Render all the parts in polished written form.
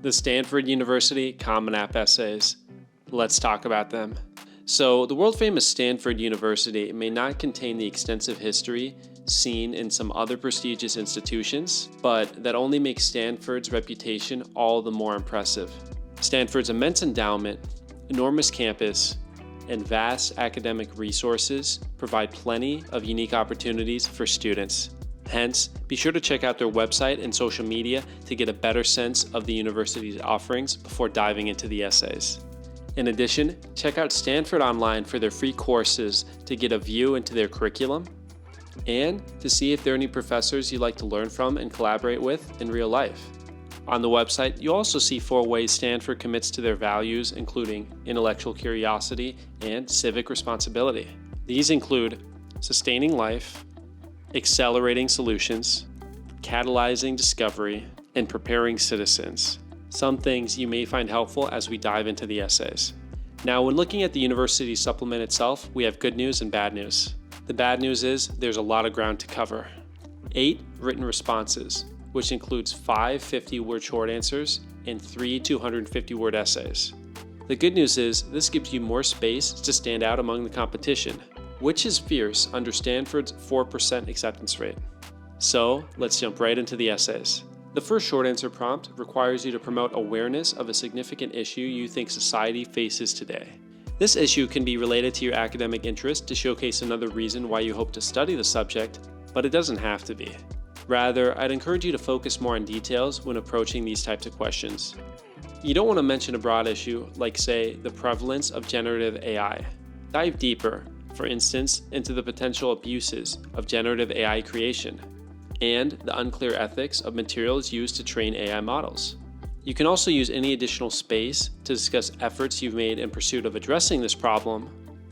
The Stanford University Common App Essays. Let's talk about them. So, the world-famous Stanford University may not contain the extensive history seen in some other prestigious institutions, but that only makes Stanford's reputation all the more impressive. Stanford's immense endowment, enormous campus, and vast academic resources provide plenty of unique opportunities for students. Hence, be sure to check out their website and social media to get a better sense of the university's offerings before diving into the essays. In addition, check out Stanford Online for their free courses to get a view into their curriculum and to see if there are any professors you'd like to learn from and collaborate with in real life. On the website, you'll also see 4 ways Stanford commits to their values, including intellectual curiosity and civic responsibility. These include sustaining life, accelerating solutions, catalyzing discovery, and preparing citizens. Some things you may find helpful as we dive into the essays. Now, when looking at the university supplement itself, we have good news and bad news. The bad news is there's a lot of ground to cover. 8 written responses, which includes 5 50-word short answers and 3 250-word essays. The good news is this gives you more space to stand out among the competition, which is fierce under Stanford's 4% acceptance rate. So, let's jump right into the essays. The first short answer prompt requires you to promote awareness of a significant issue you think society faces today. This issue can be related to your academic interest to showcase another reason why you hope to study the subject, but it doesn't have to be. Rather, I'd encourage you to focus more on details when approaching these types of questions. You don't want to mention a broad issue like, say, the prevalence of generative AI. Dive deeper, for instance, into the potential abuses of generative AI creation and the unclear ethics of materials used to train AI models. You can also use any additional space to discuss efforts you've made in pursuit of addressing this problem,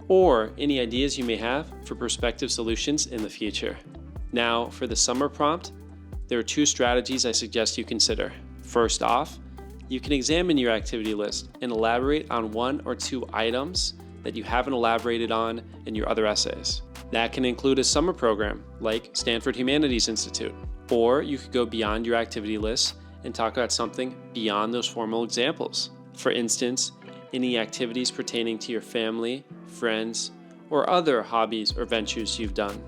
or any ideas you may have for prospective solutions in the future. Now, for the summer prompt, there are 2 strategies I suggest you consider. First off, you can examine your activity list and elaborate on 1 or 2 items that you haven't elaborated on in your other essays. That can include a summer program like Stanford Humanities Institute, or you could go beyond your activity list and talk about something beyond those formal examples. For instance, any activities pertaining to your family, friends, or other hobbies or ventures you've done.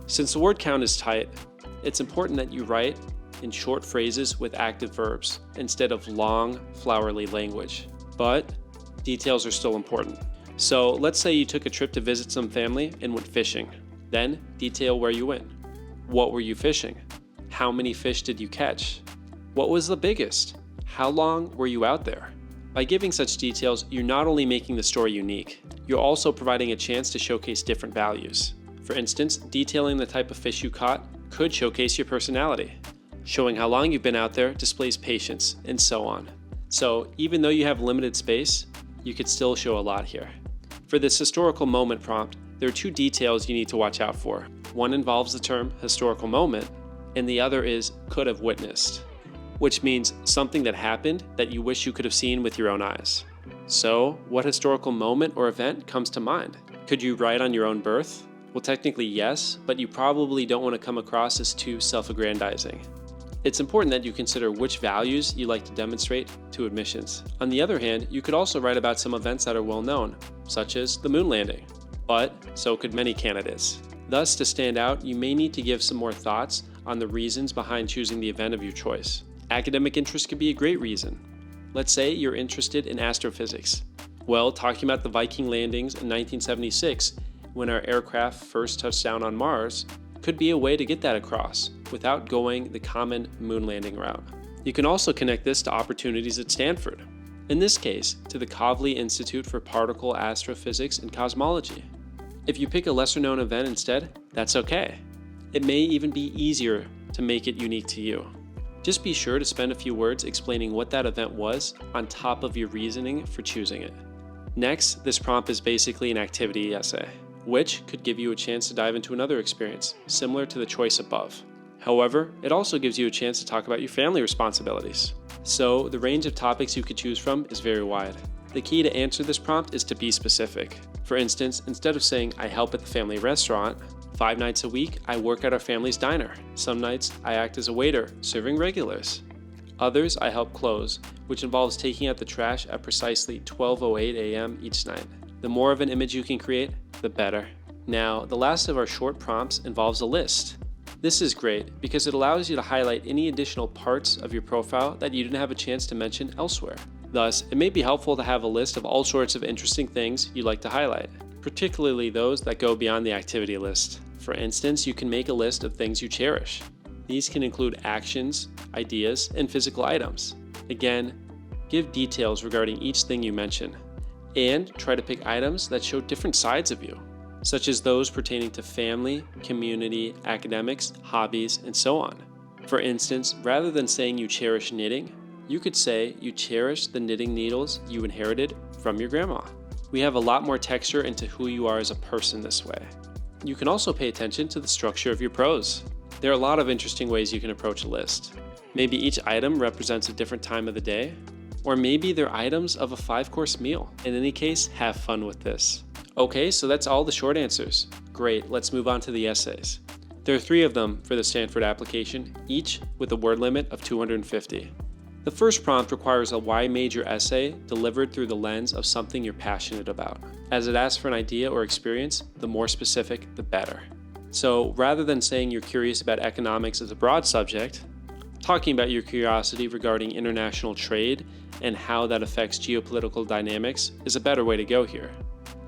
Since the word count is tight, it's important that you write in short phrases with active verbs instead of long, flowery language. But details are still important. So let's say you took a trip to visit some family and went fishing. Then detail where you went. What were you fishing? How many fish did you catch? What was the biggest? How long were you out there? By giving such details, you're not only making the story unique, you're also providing a chance to showcase different values. For instance, detailing the type of fish you caught could showcase your personality. Showing how long you've been out there displays patience, and so on. So even though you have limited space, you could still show a lot here. For this historical moment prompt, there are 2 details you need to watch out for. One involves the term historical moment, and the other is could have witnessed, which means something that happened that you wish you could have seen with your own eyes. So, what historical moment or event comes to mind? Could you write on your own birth? Well, technically yes, but you probably don't want to come across as too self-aggrandizing. It's important that you consider which values you like to demonstrate to admissions. On the other hand, you could also write about some events that are well known, such as the moon landing. But so could many candidates. Thus, to stand out, you may need to give some more thoughts on the reasons behind choosing the event of your choice. Academic interest could be a great reason. Let's say you're interested in astrophysics. Well, talking about the Viking landings in 1976, when our aircraft first touched down on Mars, could be a way to get that across without going the common moon landing route. You can also connect this to opportunities at Stanford. In this case, to the Kavli Institute for Particle Astrophysics and Cosmology. If you pick a lesser-known event instead, that's okay. It may even be easier to make it unique to you. Just be sure to spend a few words explaining what that event was on top of your reasoning for choosing it. Next, this prompt is basically an activity essay, which could give you a chance to dive into another experience, similar to the choice above. However, it also gives you a chance to talk about your family responsibilities. So the range of topics you could choose from is very wide. The key to answer this prompt is to be specific. For instance, instead of saying, I help at the family restaurant, 5 nights a week, I work at our family's diner. Some nights, I act as a waiter, serving regulars. Others I help close, which involves taking out the trash at precisely 12:08 a.m. each night. The more of an image you can create, the better. Now, the last of our short prompts involves a list. This is great because it allows you to highlight any additional parts of your profile that you didn't have a chance to mention elsewhere. Thus, it may be helpful to have a list of all sorts of interesting things you'd like to highlight, particularly those that go beyond the activity list. For instance, you can make a list of things you cherish. These can include actions, ideas, and physical items. Again, give details regarding each thing you mention, and try to pick items that show different sides of you, such as those pertaining to family, community, academics, hobbies, and so on. For instance, rather than saying you cherish knitting, you could say you cherish the knitting needles you inherited from your grandma. We have a lot more texture into who you are as a person this way. You can also pay attention to the structure of your prose. There are a lot of interesting ways you can approach a list. Maybe each item represents a different time of the day, or maybe they're items of a 5-course meal. In any case, have fun with this. Okay, so that's all the short answers. Great, let's move on to the essays. There are 3 of them for the Stanford application, each with a word limit of 250. The first prompt requires a why major essay delivered through the lens of something you're passionate about. As it asks for an idea or experience, the more specific, the better. So rather than saying you're curious about economics as a broad subject, talking about your curiosity regarding international trade and how that affects geopolitical dynamics is a better way to go here.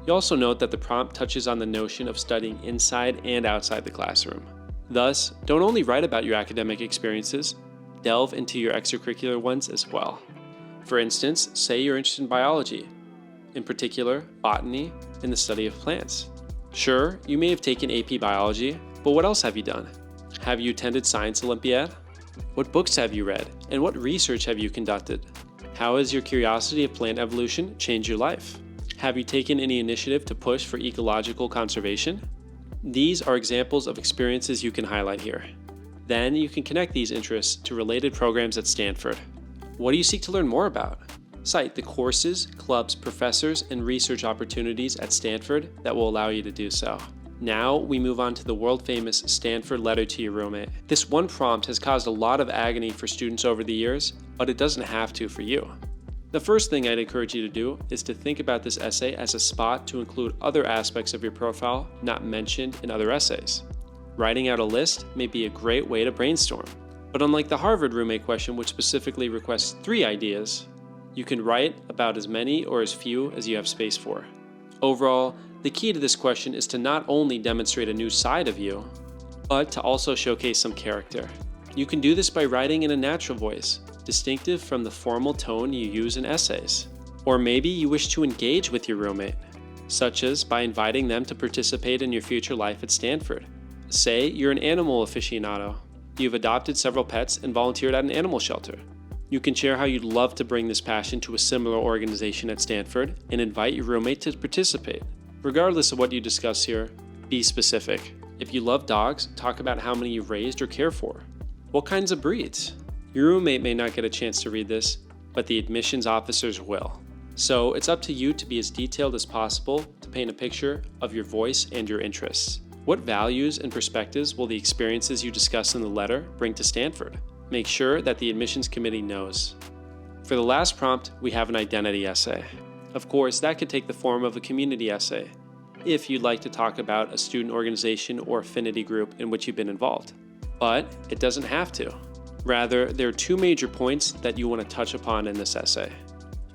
You also note that the prompt touches on the notion of studying inside and outside the classroom. Thus, don't only write about your academic experiences, delve into your extracurricular ones as well. For instance, say you're interested in biology, in particular botany and the study of plants. Sure, you may have taken AP Biology, but what else have you done? Have you attended Science Olympiad? What books have you read, and what research have you conducted? How has your curiosity of plant evolution changed your life? Have you taken any initiative to push for ecological conservation? These are examples of experiences you can highlight here. Then you can connect these interests to related programs at Stanford. What do you seek to learn more about? Cite the courses, clubs, professors, and research opportunities at Stanford that will allow you to do so. Now we move on to the world-famous Stanford letter to your roommate. This one prompt has caused a lot of agony for students over the years, but it doesn't have to for you. The first thing I'd encourage you to do is to think about this essay as a spot to include other aspects of your profile not mentioned in other essays. Writing out a list may be a great way to brainstorm, but unlike the Harvard roommate question, which specifically requests 3 ideas, you can write about as many or as few as you have space for. Overall, the key to this question is to not only demonstrate a new side of you, but to also showcase some character. You can do this by writing in a natural voice, distinctive from the formal tone you use in essays. Or maybe you wish to engage with your roommate, such as by inviting them to participate in your future life at Stanford. Say you're an animal aficionado. You've adopted several pets and volunteered at an animal shelter. You can share how you'd love to bring this passion to a similar organization at Stanford and invite your roommate to participate. Regardless of what you discuss here, be specific. If you love dogs, talk about how many you've raised or care for. What kinds of breeds? Your roommate may not get a chance to read this, but the admissions officers will. So it's up to you to be as detailed as possible to paint a picture of your voice and your interests. What values and perspectives will the experiences you discuss in the letter bring to Stanford? Make sure that the admissions committee knows. For the last prompt, we have an identity essay. Of course, that could take the form of a community essay, if you'd like to talk about a student organization or affinity group in which you've been involved. But it doesn't have to. Rather, there are 2 major points that you want to touch upon in this essay.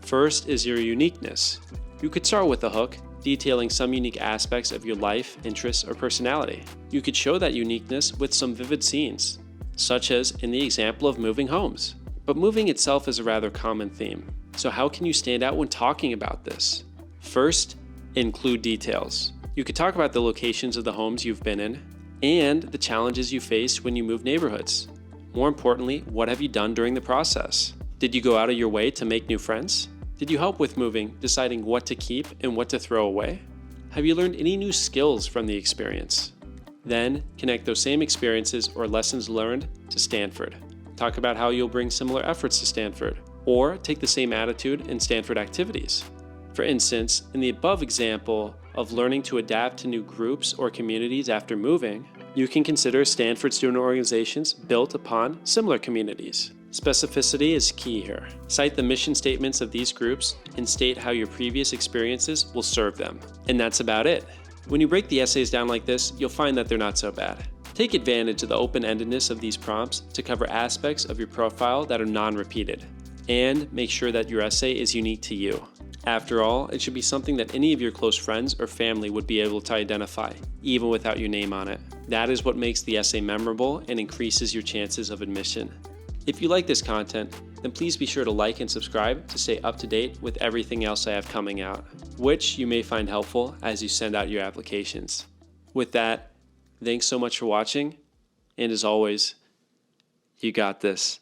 First is your uniqueness. You could start with a hook, detailing some unique aspects of your life, interests, or personality. You could show that uniqueness with some vivid scenes, such as in the example of moving homes. But moving itself is a rather common theme. So how can you stand out when talking about this? First, include details. You could talk about the locations of the homes you've been in and the challenges you faced when you moved neighborhoods. More importantly, what have you done during the process? Did you go out of your way to make new friends? Did you help with moving, deciding what to keep and what to throw away? Have you learned any new skills from the experience? Then, connect those same experiences or lessons learned to Stanford. Talk about how you'll bring similar efforts to Stanford, or take the same attitude in Stanford activities. For instance, in the above example of learning to adapt to new groups or communities after moving, you can consider Stanford student organizations built upon similar communities. Specificity is key here. Cite the mission statements of these groups and state how your previous experiences will serve them. And that's about it. When you break the essays down like this, you'll find that they're not so bad. Take advantage of the open-endedness of these prompts to cover aspects of your profile that are non-repeated. And make sure that your essay is unique to you. After all, it should be something that any of your close friends or family would be able to identify, even without your name on it. That is what makes the essay memorable and increases your chances of admission. If you like this content, then please be sure to like and subscribe to stay up to date with everything else I have coming out, which you may find helpful as you send out your applications. With that, thanks so much for watching, and as always, you got this.